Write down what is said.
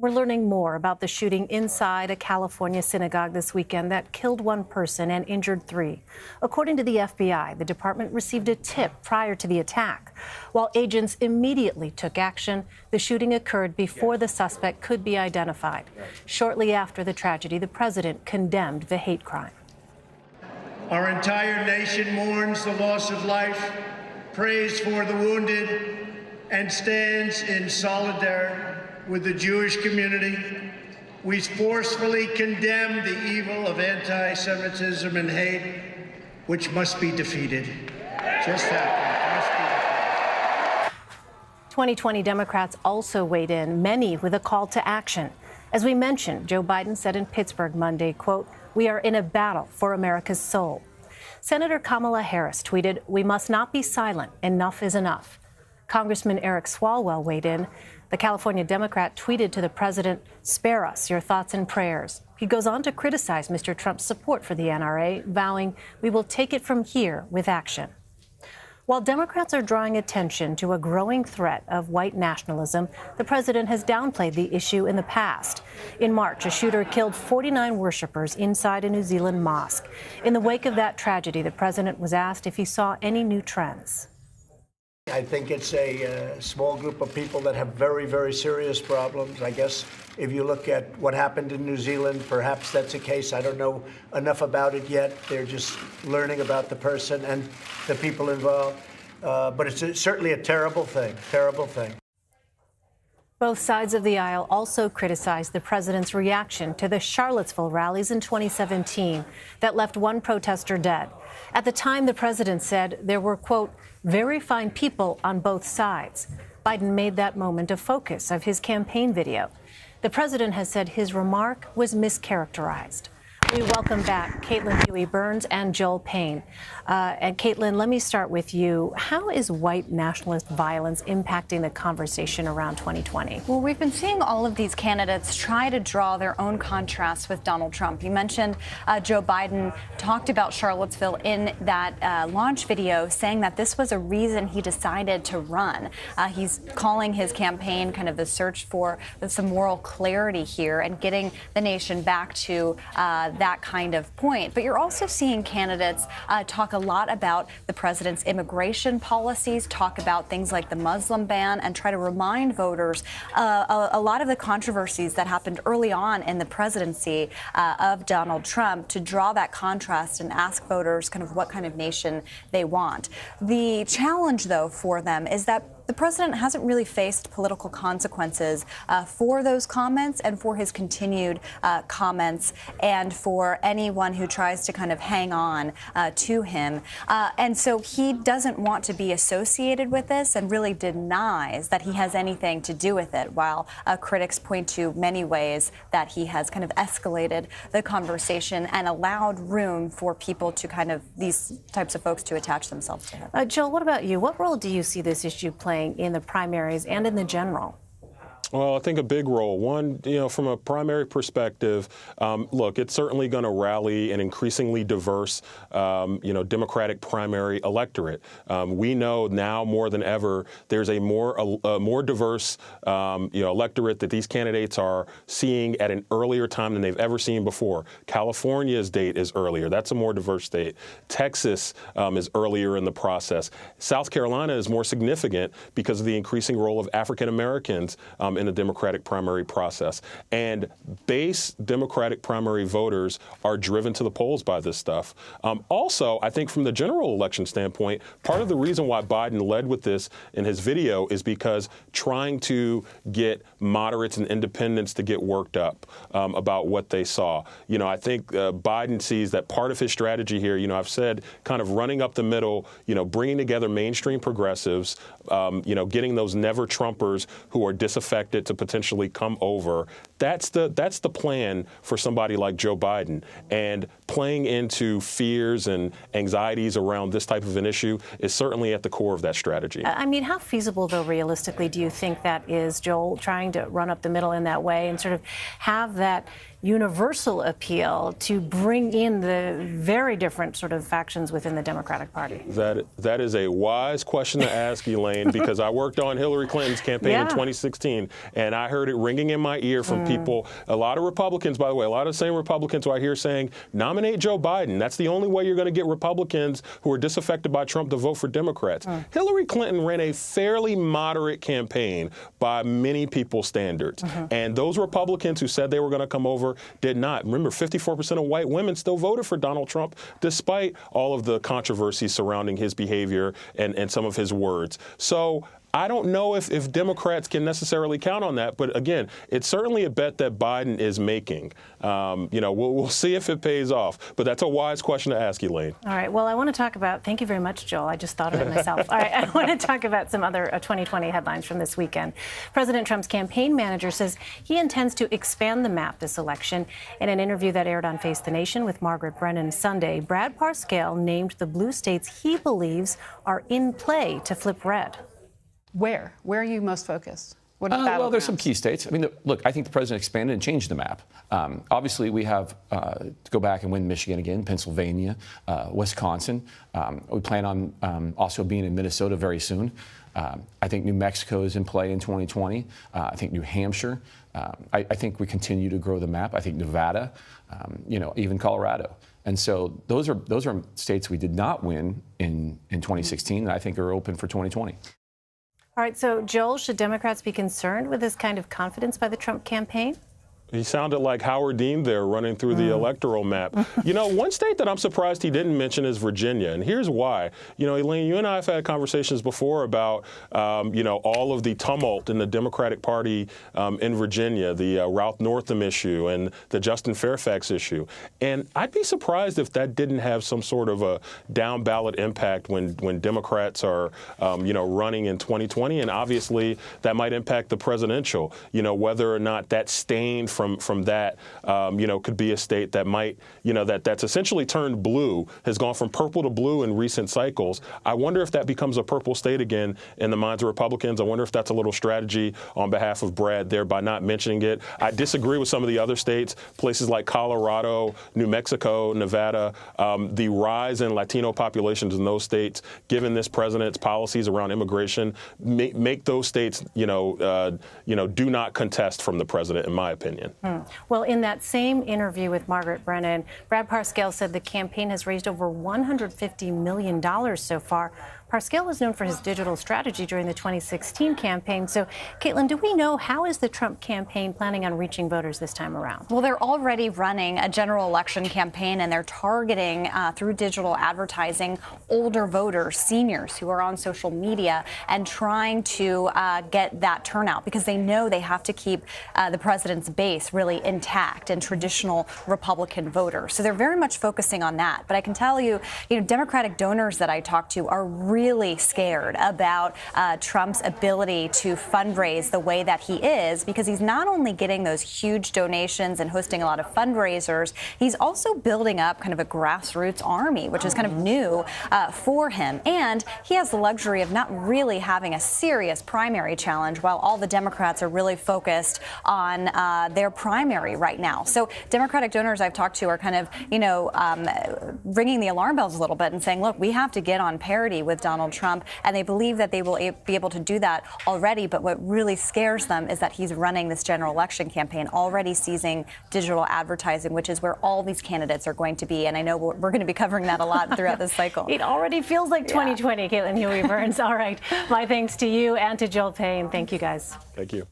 We're learning more about the shooting inside a California synagogue this weekend that killed one person and injured three. According to the FBI, the department received a tip prior to the attack. While agents immediately took action, the shooting occurred before the suspect could be identified. Shortly after the tragedy, the president condemned the hate crime. Our entire nation mourns the loss of life, prays for the wounded, and stands in solidarity with the Jewish community. We forcefully condemn the evil of anti-Semitism and hate, which must be defeated. Just that, must be defeated. 2020 Democrats also weighed in, many with a call to action. As we mentioned, Joe Biden said in Pittsburgh Monday, quote, "We are in a battle for America's soul." Senator Kamala Harris tweeted, "We must not be silent. Enough is enough." Congressman Eric Swalwell weighed in. The California Democrat tweeted to the president, "Spare us your thoughts and prayers." He goes on to criticize Mr. Trump's support for the NRA, vowing, "We will take it from here with action." While Democrats are drawing attention to a growing threat of white nationalism, the president has downplayed the issue in the past. In March, a shooter killed 49 worshipers inside a New Zealand mosque. In the wake of that tragedy, the president was asked if he saw any new trends. I think it's a small group of people that have very, very serious problems. I guess if you look at what happened in New Zealand, perhaps that's a case. I don't know enough about it yet. They're just learning about the person and the people involved. But it's certainly a terrible thing, terrible thing. Both sides of the aisle also criticized the president's reaction to the Charlottesville rallies in 2017 that left one protester dead. At the time, the president said there were, quote, "very fine people on both sides." Biden made that moment a focus of his campaign video. The president has said his remark was mischaracterized. We welcome back Caitlin Huey-Burns and Joel Payne. And Caitlin, let me start with you. How is white nationalist violence impacting the conversation around 2020? Well, we've been seeing all of these candidates try to draw their own contrasts with Donald Trump. You mentioned Joe Biden talked about Charlottesville in that launch video, saying that this was a reason he decided to run. He's calling his campaign kind of the search for some moral clarity here and getting the nation back to that kind of point. But you're also seeing candidates talk a lot about the president's immigration policies, talk about things like the Muslim ban, and try to remind voters a lot of the controversies that happened early on in the presidency of Donald Trump, to draw that contrast and ask voters kind of what kind of nation they want. The challenge, though, for them is that the president hasn't really faced political consequences for those comments and for his continued comments and for anyone who tries to kind of hang on to him. And so he doesn't want to be associated with this and really denies that he has anything to do with it, while critics point to many ways that he has kind of escalated the conversation and allowed room for people to kind of, these types of folks, to attach themselves to him. Joel, what about you? What role do you see this issue playing in the primaries and in the general? Well, I think a big role. One, from a primary perspective, look, it's certainly going to rally an increasingly diverse, Democratic primary electorate. We know now more than ever there's a more diverse, electorate that these candidates are seeing at an earlier time than they've ever seen before. California's date is earlier. That's a more diverse state. Texas is earlier in the process. South Carolina is more significant because of the increasing role of African Americans in the Democratic primary process. And base Democratic primary voters are driven to the polls by this stuff. Also, I think from the general election standpoint, part of the reason why Biden led with this in his video is because trying to get moderates and independents to get worked up about what they saw. I think Biden sees that part of his strategy here, I've said, kind of running up the middle, bringing together mainstream progressives, getting those never Trumpers who are disaffected to potentially come over. That's the plan for somebody like Joe Biden. And playing into fears and anxieties around this type of an issue is certainly at the core of that strategy. I mean, how feasible, though, realistically, do you think that is, Joel, trying to run up the middle in that way and sort of have that universal appeal to bring in the very different sort of factions within the Democratic Party? That is a wise question to ask, Elaine, because I worked on Hillary Clinton's campaign in 2016, and I heard it ringing in my ear from people, a lot of Republicans, by the way, a lot of the same Republicans who I hear saying, nominate Joe Biden. That's the only way you're going to get Republicans who are disaffected by Trump to vote for Democrats. Hillary Clinton ran a fairly moderate campaign by many people's standards, and those Republicans who said they were going to come over did not. Remember, 54% of white women still voted for Donald Trump, despite all of the controversy surrounding his behavior and some of his words. So I don't know if Democrats can necessarily count on that, but again, it's certainly a bet that Biden is making. We'll see if it pays off, but that's a wise question to ask, Elaine. All right. Well, I want to talk about, thank you very much, Joel. I just thought of it myself. All right. I want to talk about some other 2020 headlines from this weekend. President Trump's campaign manager says he intends to expand the map this election. In an interview that aired on Face the Nation with Margaret Brennan Sunday, Brad Parscale named the blue states he believes are in play to flip red. Where are you most focused? What well, there's some key states. I mean, look, I think the president expanded and changed the map. Obviously, we have to go back and win Michigan again, Pennsylvania, Wisconsin. We plan on also being in Minnesota very soon. I think New Mexico is in play in 2020. I think New Hampshire. I think we continue to grow the map. I think Nevada, even Colorado. And so those are states we did not win in 2016 that I think are open for 2020. All right, so Joel, should Democrats be concerned with this kind of confidence by the Trump campaign? He sounded like Howard Dean there running through the electoral map. One state that I'm surprised he didn't mention is Virginia, and here's why. Elaine, you and I have had conversations before about, all of the tumult in the Democratic Party in Virginia, the Ralph Northam issue and the Justin Fairfax issue. And I'd be surprised if that didn't have some sort of a down ballot impact when Democrats are, running in 2020. And obviously that might impact the presidential, whether or not that stain from that, could be a state that might, that's essentially turned blue, has gone from purple to blue in recent cycles. I wonder if that becomes a purple state again in the minds of Republicans. I wonder if that's a little strategy on behalf of Brad there by not mentioning it. I disagree with some of the other states, places like Colorado, New Mexico, Nevada. The rise in Latino populations in those states, given this president's policies around immigration, make those states, do not contest from the president, in my opinion. Well, in that same interview with Margaret Brennan, Brad Parscale said the campaign has raised over $150 million so far. Parscale is known for his digital strategy during the 2016 campaign. So, Caitlin, do we know how is the Trump campaign planning on reaching voters this time around? Well, they're already running a general election campaign, and they're targeting through digital advertising older voters, seniors who are on social media, and trying to get that turnout because they know they have to keep the president's base really intact and traditional Republican voters. So they're very much focusing on that. But I can tell you, Democratic donors that I talked to are really scared about Trump's ability to fundraise the way that he is, because he's not only getting those huge donations and hosting a lot of fundraisers, he's also building up kind of a grassroots army, which is kind of new for him. And he has the luxury of not really having a serious primary challenge while all the Democrats are really focused on their primary right now. So Democratic donors I've talked to are kind of, ringing the alarm bells a little bit and saying, look, we have to get on parity with Donald Trump, and they believe that they will be able to do that already. But what really scares them is that he's running this general election campaign, already seizing digital advertising, which is where all these candidates are going to be. And I know we're going to be covering that a lot throughout this cycle. It already feels like 2020, Caitlin Huey-Burns. All right. My thanks to you and to Joel Payne. Thank you, guys. Thank you.